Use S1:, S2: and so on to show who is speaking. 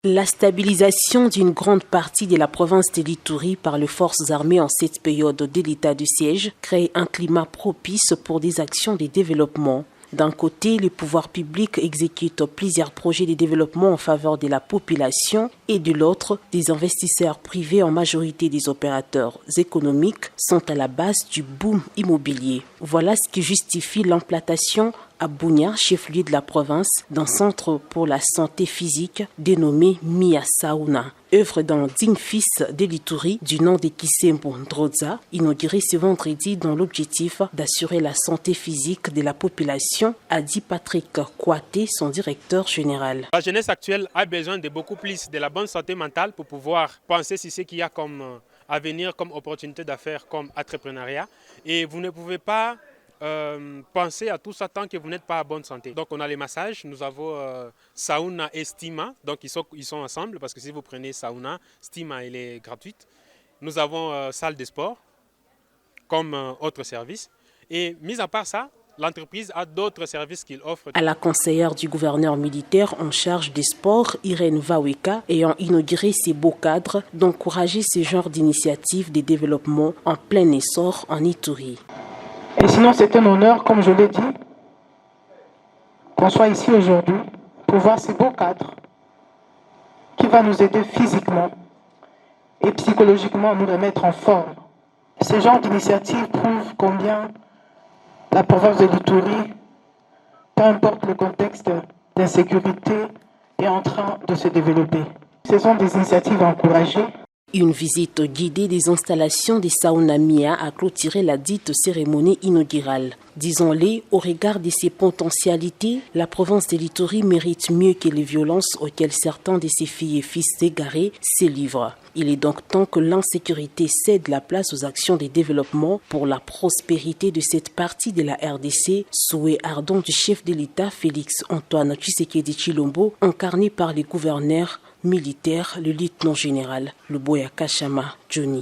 S1: La stabilisation d'une grande partie de la province de l'Ituri par les forces armées en cette période de l'état de siège crée un climat propice pour des actions de développement. D'un côté, les pouvoirs publics exécutent plusieurs projets de développement en faveur de la population et de l'autre, des investisseurs privés, en majorité des opérateurs économiques, sont à la base du boom immobilier. Voilà ce qui justifie l'implantation à Bunia, chef-lieu de la province, d'un centre pour la santé physique dénommé Mia Sauna. Œuvre d'un digne fils de l'Ituri du nom de Kisembo Ndrodza, inauguré ce vendredi dans l'objectif d'assurer la santé physique de la population, a dit Patrick Kouaté, son directeur général.
S2: La jeunesse actuelle a besoin de beaucoup plus de la bonne santé mentale pour pouvoir penser sur ce qu'il y a comme avenir, comme opportunité d'affaires, comme entrepreneuriat. Et vous ne pouvez pas pensez à tout ça tant que vous n'êtes pas à bonne santé. Donc on a les massages, nous avons sauna et stima, donc ils sont ensemble parce que si vous prenez sauna, stima elle est gratuite. Nous avons salle de sport comme autre service et mis à part ça, l'entreprise a d'autres services qu'il offre.
S1: À la conseillère du gouverneur militaire en charge des sports, Irène Vaweka, ayant inauguré ces beaux cadres, d'encourager ce genre d'initiative de développement en plein essor en Ituri.
S3: Et sinon, c'est un honneur, comme je l'ai dit, qu'on soit ici aujourd'hui pour voir ces beaux cadres qui vont nous aider physiquement et psychologiquement à nous remettre en forme. Ce genre d'initiative prouve combien la province de l'Ituri, peu importe le contexte d'insécurité, est en train de se développer. Ce sont des initiatives encouragées.
S1: Une visite guidée des installations des Sauna Mia a clôturé la dite cérémonie inaugurale. Disons-le, au regard de ses potentialités, la province de l'Ituri mérite mieux que les violences auxquelles certains de ses filles et fils égarés se livrent. Il est donc temps que l'insécurité cède la place aux actions de développement pour la prospérité de cette partie de la RDC, souhait ardent du chef de l'État Félix Antoine Tshisekedi Tshilombo, incarné par les gouverneurs militaire, le lieutenant général Luboya Kashama Johnny.